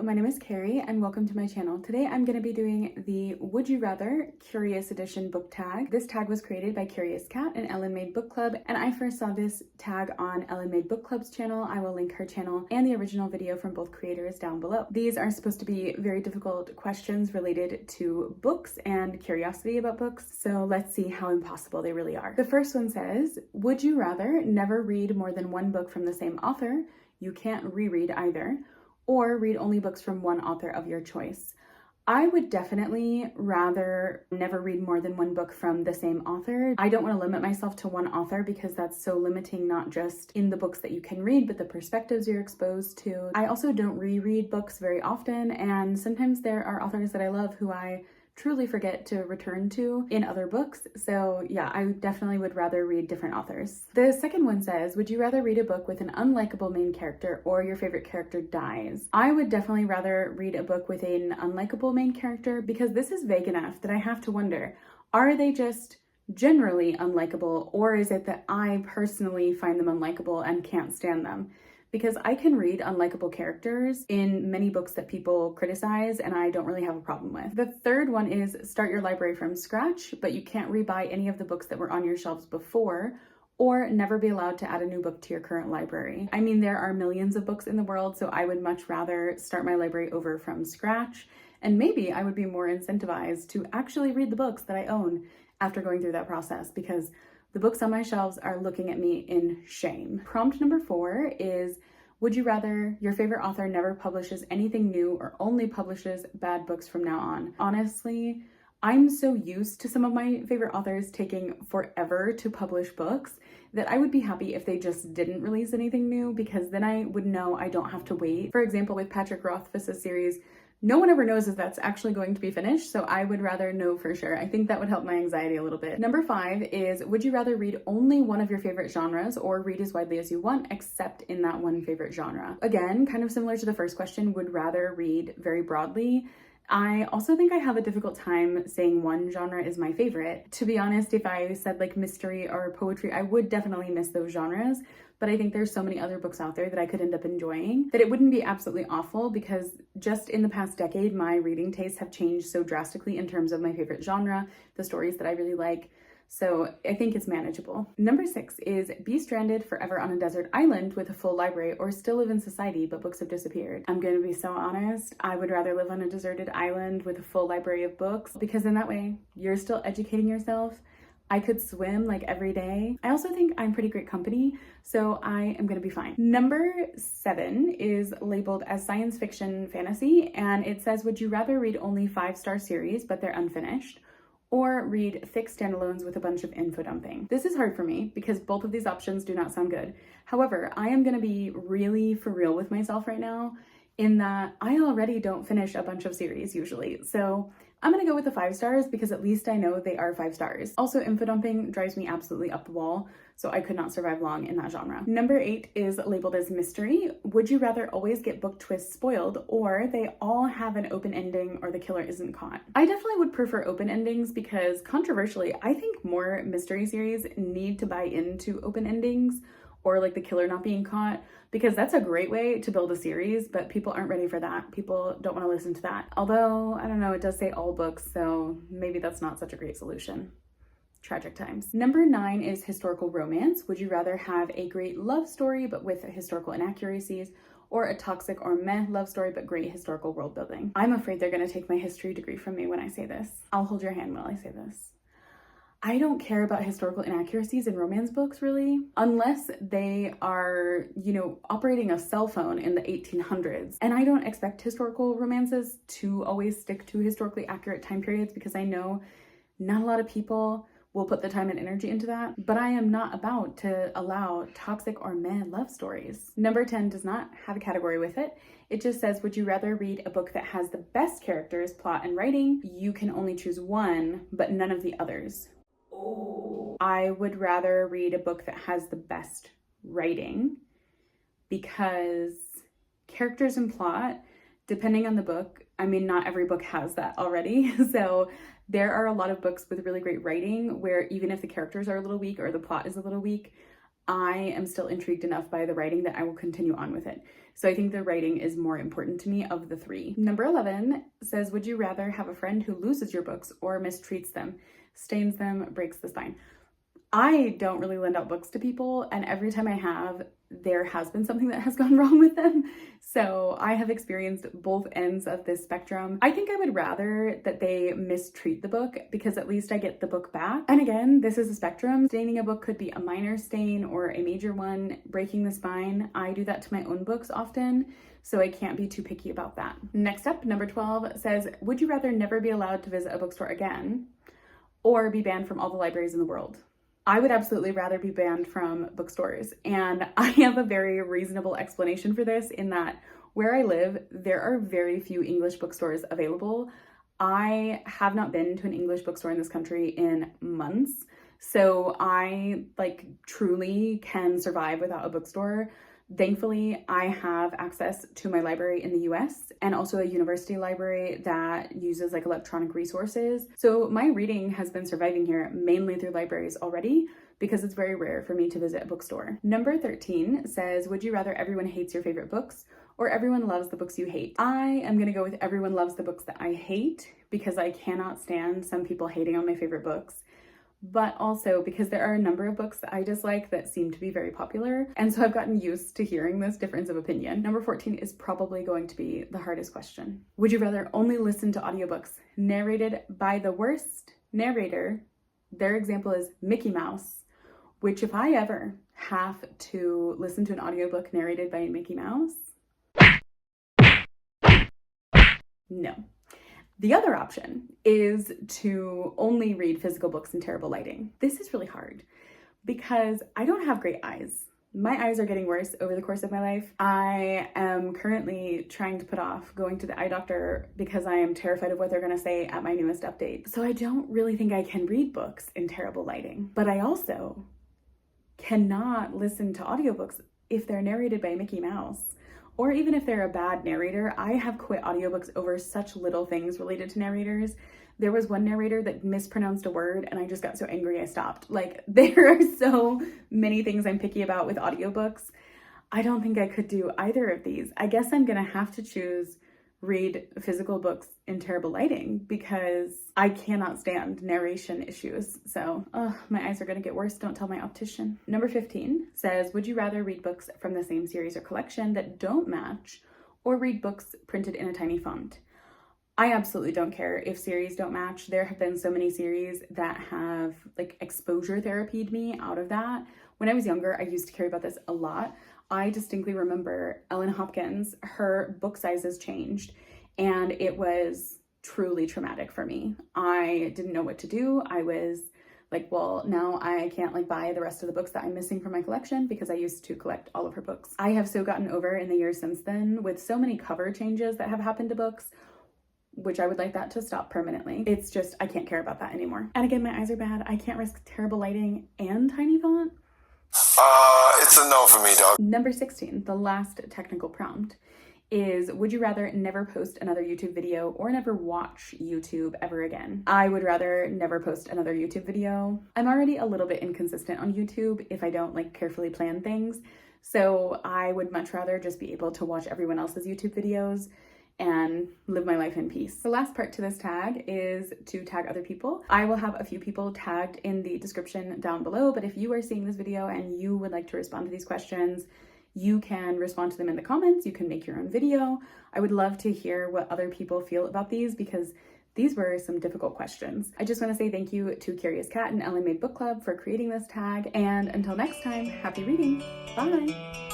my name is Carrie and welcome to my channel. Today I'm going to be doing the Would You Rather Curious Edition book tag. This tag was created by Curious Cat and Ellen Made Book Club, and I first saw this tag on Ellen Made Book Club's channel. I will link her channel and the original video from both creators down below. These are supposed to be very difficult questions related to books and curiosity about books, so let's see how impossible they really are. The first one says, would you rather never read more than one book from the same author? You can't reread either. Or read only books from one author of your choice. I would definitely rather never read more than one book from the same author. I don't want to limit myself to one author because that's so limiting, not just in the books that you can read, but the perspectives you're exposed to. I also don't reread books very often, and sometimes there are authors that I love who I truly forget to return to in other books. So yeah, I definitely would rather read different authors. The second one says, would you rather read a book with an unlikable main character or your favorite character dies? I would definitely rather read a book with an unlikable main character because this is vague enough that I have to wonder, are they just generally unlikable, or is it that I personally find them unlikable and can't stand them? Because I can read unlikable characters in many books that people criticize and I don't really have a problem with. The third one is start your library from scratch, but you can't rebuy any of the books that were on your shelves before, or never be allowed to add a new book to your current library. I mean, there are millions of books in the world, so I would much rather start my library over from scratch, and maybe I would be more incentivized to actually read the books that I own after going through that process, because the books on my shelves are looking at me in shame. Prompt number 4 is, would you rather your favorite author never publishes anything new or only publishes bad books from now on? Honestly, I'm so used to some of my favorite authors taking forever to publish books that I would be happy if they just didn't release anything new, because then I would know I don't have to wait. For example, with Patrick Rothfuss's series, no one ever knows if that's actually going to be finished, so I would rather know for sure. I think that would help my anxiety a little bit. Number 5 is, would you rather read only one of your favorite genres or read as widely as you want, except in that one favorite genre? Again, kind of similar to the first question, would rather read very broadly. I also think I have a difficult time saying one genre is my favorite. To be honest, if I said like mystery or poetry, I would definitely miss those genres. But I think there's so many other books out there that I could end up enjoying that it wouldn't be absolutely awful, because just in the past decade, my reading tastes have changed so drastically in terms of my favorite genre, the stories that I really like. So I think it's manageable. Number 6 is be stranded forever on a desert island with a full library, or still live in society but books have disappeared. I'm gonna be so honest, I would rather live on a deserted island with a full library of books, because in that way you're still educating yourself. I could swim like every day. I also think I'm pretty great company, so I am gonna be fine. Number 7 is labeled as science fiction fantasy, and it says, would you rather read only 5-star series but they're unfinished, or read thick standalones with a bunch of info dumping? This is hard for me because both of these options do not sound good. However, I am gonna be really for real with myself right now, in that I already don't finish a bunch of series usually. So I'm gonna go with the 5 stars because at least I know they are 5 stars. Also, info dumping drives me absolutely up the wall, so I could not survive long in that genre. Number 8 is labeled as mystery. Would you rather always get book twists spoiled, or they all have an open ending or the killer isn't caught? I definitely would prefer open endings because, controversially, I think more mystery series need to buy into open endings or like the killer not being caught, because that's a great way to build a series, but people aren't ready for that. People don't want to listen to that. Although, I don't know, it does say all books, so maybe that's not such a great solution. Tragic times. Number 9 is historical romance. Would you rather have a great love story but with historical inaccuracies, or a toxic or meh love story but great historical world building? I'm afraid they're gonna take my history degree from me when I say this. I'll hold your hand while I say this. I don't care about historical inaccuracies in romance books, really, unless they are, operating a cell phone in the 1800s. And I don't expect historical romances to always stick to historically accurate time periods, because I know not a lot of people will put the time and energy into that, but I am not about to allow toxic or meh love stories. Number 10 does not have a category with it. It just says, would you rather read a book that has the best characters, plot, and writing? You can only choose one, but none of the others. I would rather read a book that has the best writing, because characters and plot, depending on the book, I mean, not every book has that already. So there are a lot of books with really great writing where even if the characters are a little weak or the plot is a little weak, I am still intrigued enough by the writing that I will continue on with it. So I think the writing is more important to me of the three. Number 11 says, would you rather have a friend who loses your books or mistreats them, stains them, breaks the spine? I don't really lend out books to people, and every time I have, there has been something that has gone wrong with them. So I have experienced both ends of this spectrum. I think I would rather that they mistreat the book, because at least I get the book back. And again, this is a spectrum. Staining a book could be a minor stain or a major one. Breaking the spine, I do that to my own books often, so I can't be too picky about that. Next up, number 12 says, would you rather never be allowed to visit a bookstore again or be banned from all the libraries in the world? I would absolutely rather be banned from bookstores, and I have a very reasonable explanation for this, in that where I live, there are very few English bookstores available. I have not been to an English bookstore in this country in months, so I truly can survive without a bookstore. Thankfully, I have access to my library in the US and also a university library that uses electronic resources. So my reading has been surviving here mainly through libraries already, because it's very rare for me to visit a bookstore. Number 13 says, would you rather everyone hates your favorite books or everyone loves the books you hate? I am gonna go with everyone loves the books that I hate, because I cannot stand some people hating on my favorite books, but also because there are a number of books that I dislike that seem to be very popular. And so I've gotten used to hearing this difference of opinion. Number 14 is probably going to be the hardest question. Would you rather only listen to audiobooks narrated by the worst narrator? Their example is Mickey Mouse, which if I ever have to listen to an audiobook narrated by Mickey Mouse, no. The other option is to only read physical books in terrible lighting. This is really hard because I don't have great eyes. My eyes are getting worse over the course of my life. I am currently trying to put off going to the eye doctor because I am terrified of what they're gonna say at my newest update. So I don't really think I can read books in terrible lighting, but I also cannot listen to audiobooks if they're narrated by Mickey Mouse. Or even if they're a bad narrator. I have quit audiobooks over such little things related to narrators. There was one narrator that mispronounced a word and I just got so angry I stopped. There are so many things I'm picky about with audiobooks. I don't think I could do either of these. I guess I'm gonna have to choose read physical books in terrible lighting, because I cannot stand narration issues. So, my eyes are gonna get worse. Don't tell my optician. Number 15 says, would you rather read books from the same series or collection that don't match, or read books printed in a tiny font? I absolutely don't care if series don't match. There have been so many series that have exposure therapied me out of that. When I was younger, I used to care about this a lot. I distinctly remember Ellen Hopkins, her book sizes changed, and it was truly traumatic for me. I didn't know what to do. I was well, now I can't buy the rest of the books that I'm missing from my collection, because I used to collect all of her books. I have so gotten over in the years since then, with so many cover changes that have happened to books, which I would like that to stop permanently. It's just, I can't care about that anymore. And again, my eyes are bad. I can't risk terrible lighting and tiny font. It's a no for me, dog. Number 16, the last technical prompt, is would you rather never post another YouTube video or never watch YouTube ever again? I would rather never post another YouTube video. I'm already a little bit inconsistent on YouTube if I don't carefully plan things. So I would much rather just be able to watch everyone else's YouTube videos and live my life in peace. The last part to this tag is to tag other people. I will have a few people tagged in the description down below, but if you are seeing this video and you would like to respond to these questions, you can respond to them in the comments. You can make your own video. I would love to hear what other people feel about these, because these were some difficult questions. I just want to say thank you to Curious Cat and Ellen Made Book Club for creating this tag, and until next time, happy reading. Bye!